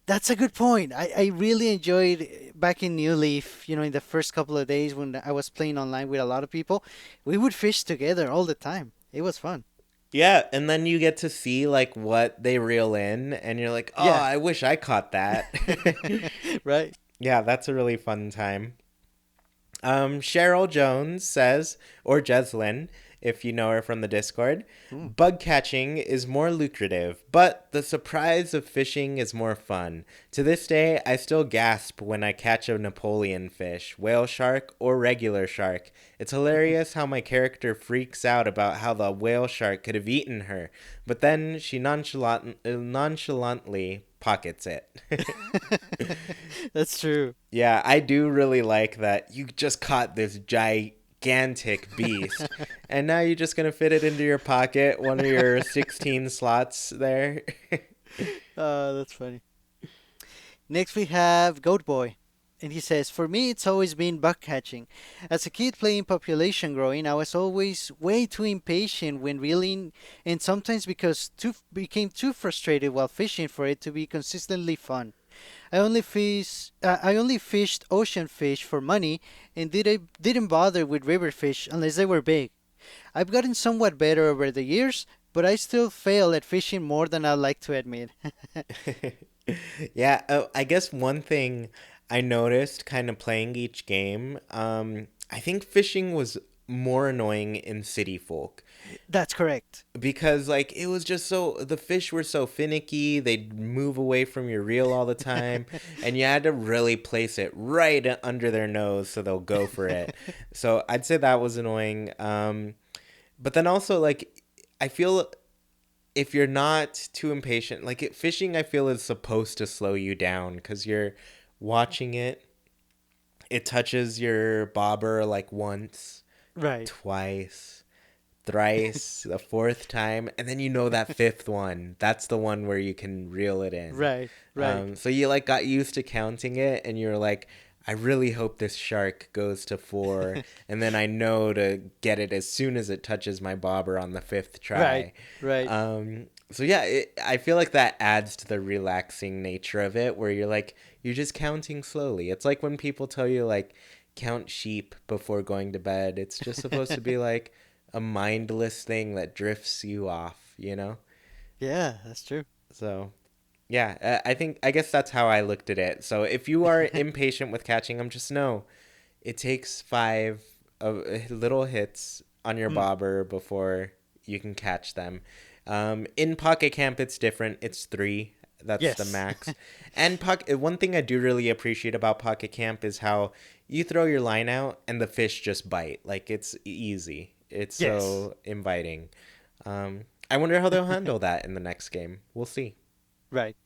That's a good point. I really enjoyed back in New Leaf, in the first couple of days when I was playing online with a lot of people. We would fish together all the time. It was fun. Yeah, and then you get to see like what they reel in, and you're like, oh, Yeah. I wish I caught that. Right. Yeah, that's a really fun time. Cheryl Jones says, or Jeslyn, if you know her from the Discord, Mm. bug catching is more lucrative, but the surprise of fishing is more fun. To this day, I still gasp when I catch a Napoleon fish, whale shark, or regular shark. It's hilarious how my character freaks out about how the whale shark could have eaten her, but then she nonchalantly pockets it. That's true. Yeah, I do really like that you just caught this gigantic beast, and now you're just gonna fit it into your pocket, one of your 16 slots there. That's funny. Next we have Goat Boy. And he says, for me, it's always been buck catching. As a kid playing population growing, I was always way too impatient when reeling, and sometimes became too frustrated while fishing for it to be consistently fun. I only fished ocean fish for money and didn't bother with river fish unless they were big. I've gotten somewhat better over the years, but I still fail at fishing more than I like to admit. Yeah, I guess one thing I noticed kind of playing each game, I think fishing was more annoying in City Folk. That's correct. Because like it was just so the fish were so finicky, they'd move away from your reel all the time, and you had to really place it right under their nose so they'll go for it. So I'd say that was annoying. But then also like I feel if you're not too impatient, like fishing I feel is supposed to slow you down because you're watching it. It touches your bobber like once, Right, twice, thrice, the fourth time, and then that fifth one. That's the one where you can reel it in. right, right. So you like got used to counting it, and you're like, I really hope this shark goes to four, and then I know to get it as soon as it touches my bobber on the fifth Right, try. right. So yeah, I feel like that adds to the relaxing nature of it, where you're just counting slowly. It's like when people tell you like count sheep before going to bed. It's just supposed to be like a mindless thing that drifts you off, you know? Yeah, that's true. So, yeah, I guess that's how I looked at it. So, if you are impatient with catching them, just know it takes five little hits on your Mm. bobber before you can catch them. In Pocket Camp, it's different. It's 3. That's the Yes. max. And one thing I do really appreciate about Pocket Camp is how you throw your line out and the fish just bite. Like, it's easy. It's Yes. so inviting. I wonder how they'll handle that in the next game. We'll see. Right.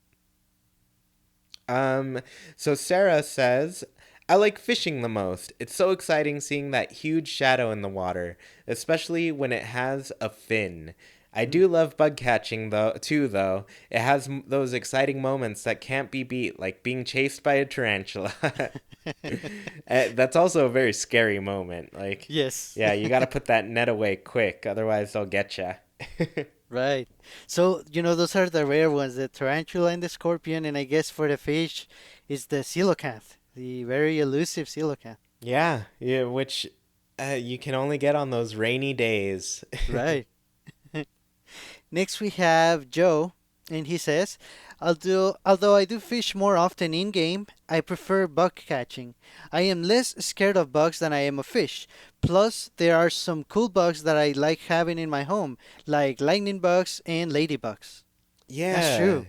Um, so Sarah says, I like fishing the most. It's so exciting seeing that huge shadow in the water, especially when it has a fin. I Mm. do love bug catching though. It has those exciting moments that can't be beat, like being chased by a tarantula. That's also a very scary moment. Like, Yes. yeah, you got to put that net away quick, otherwise they'll get you. Right. So, those are the rare ones, the tarantula and the scorpion, and I guess for the fish is the coelacanth, the very elusive coelacanth. Yeah, yeah, which you can only get on those rainy days. Right. Next we have Joe, and he says, although I do fish more often in game, I prefer bug catching. I am less scared of bugs than I am of fish. Plus, there are some cool bugs that I like having in my home, like lightning bugs and ladybugs. That's Yeah. true.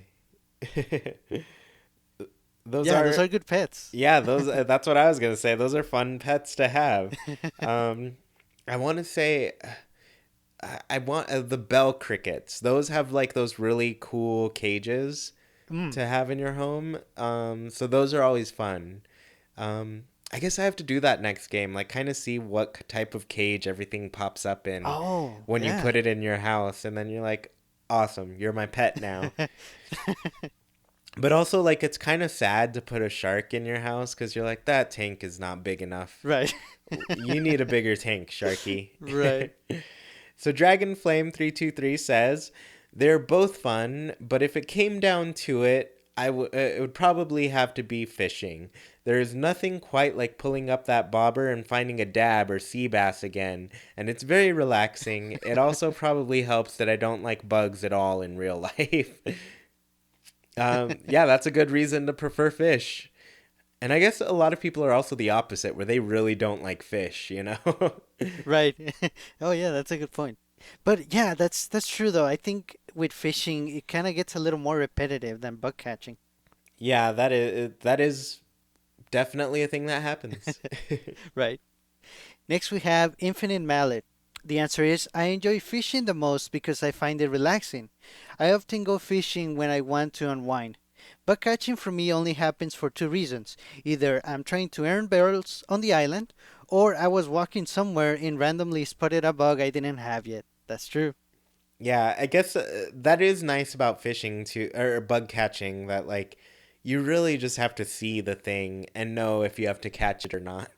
Those Yeah, those are are good pets. yeah, those that's what I was going to say. Those are fun pets to have. Um I want to say I want the bell crickets. Those have like those really cool cages Mm. to have in your home. So those are always fun. I guess I have to do that next game, like kind of see what type of cage everything pops up in Oh, when you yeah. put it in your house, and then you're like, awesome, you're my pet now. But also, like, it's kind of sad to put a shark in your house because you're like, that tank is not big enough. Right. You need a bigger tank, Sharky. Right. So Dragon Flame 323 says, they're both fun, but if it came down to it, it would probably have to be fishing. There is nothing quite like pulling up that bobber and finding a dab or sea bass again, and it's very relaxing. It also probably helps that I don't like bugs at all in real life. Yeah, that's a good reason to prefer fish. And I guess a lot of people are also the opposite, where they really don't like fish, you know? Right. Oh yeah, that's a good point. But yeah, that's true though. I think with fishing it kind of gets a little more repetitive than bug catching. Yeah, that is definitely a thing that happens. Right. Next we have Infinite Mallet. The answer is I enjoy fishing the most because I find it relaxing. I often go fishing when I want to unwind. Bug catching for me only happens for two reasons. Either I'm trying to earn barrels on the island, or I was walking somewhere and randomly spotted a bug I didn't have yet. That's true. Yeah, I guess that is nice about fishing too, or bug catching, that like you really just have to see the thing and know if you have to catch it or not.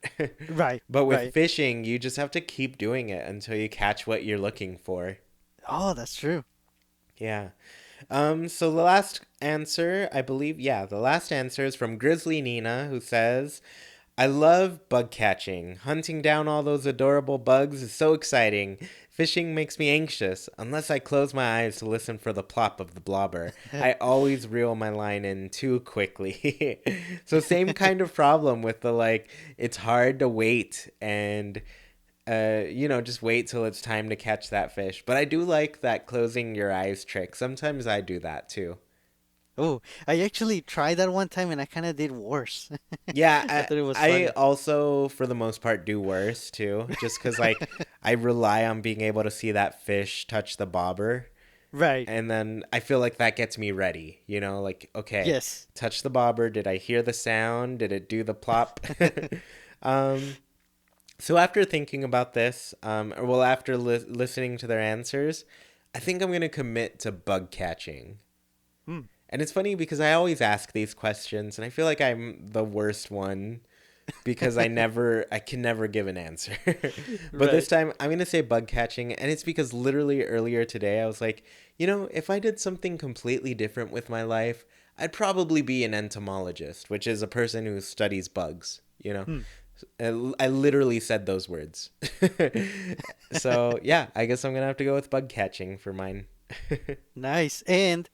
Right, But with right. fishing, you just have to keep doing it until you catch what you're looking for. Oh, that's true. Yeah. So the last answer, I believe, yeah, the last answer is from Grizzly Nina, who says, I love bug catching. Hunting down all those adorable bugs is so exciting. Fishing makes me anxious, unless I close my eyes to listen for the plop of the blobber. I always reel my line in too quickly. So same kind of problem with the like, it's hard to wait and just wait till it's time to catch that fish. But I do like that closing your eyes trick. Sometimes I do that too. Oh, I actually tried that one time and I kind of did worse. Yeah, I thought it was I funny. also, for the most part, do worse too. Just because, like, I rely on being able to see that fish touch the bobber. Right. And then I feel like that gets me ready. Like, okay, Yes. touch the bobber. Did I hear the sound? Did it do the plop? um, so after thinking about this, after listening to their answers, I think I'm going to commit to bug catching. Hmm. And it's funny because I always ask these questions, and I feel like I'm the worst one because I can never give an answer. But this Right. time I'm gonna say bug catching, and it's because literally earlier today I was like, if I did something completely different with my life, I'd probably be an entomologist, which is a person who studies bugs. Hmm. I literally said those words. So yeah, I guess I'm gonna have to go with bug catching for mine. Nice. And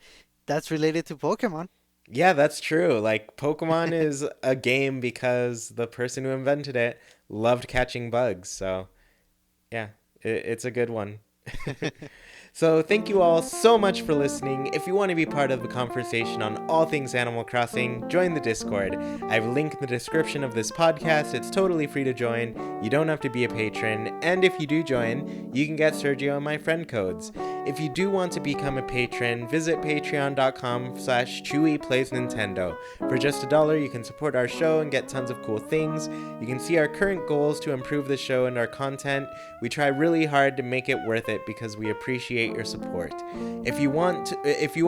that's related to Pokemon. Yeah, that's true. Like, Pokemon is a game because the person who invented it loved catching bugs. So, yeah, it's a good one. So thank you all so much for listening. If you want to be part of the conversation on all things Animal Crossing, join the Discord. I've linked in the description of this podcast. It's totally free to join. You don't have to be a patron. And if you do join, you can get Sergio and my friend codes. If you do want to become a patron, visit patreon.com/ChewiePlaysNintendo. For just $1, you can support our show and get tons of cool things. You can see our current goals to improve the show and our content. We try really hard to make it worth it because we appreciate your support. If you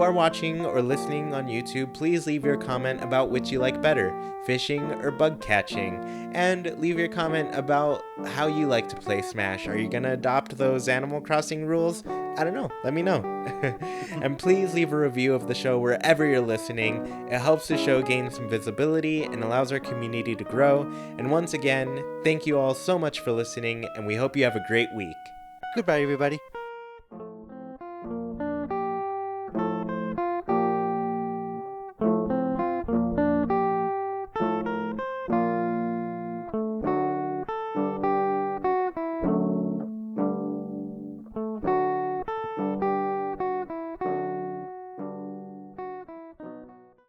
are watching or listening on YouTube, please leave your comment about which you like better, fishing or bug catching, and leave your comment about how you like to play Smash. Are you gonna adopt those Animal Crossing rules? I don't know. Let me know. And please leave a review of the show wherever you're listening. It helps the show gain some visibility and allows our community to grow. And once again, thank you all so much for listening, and we hope you have a great week. Goodbye, everybody.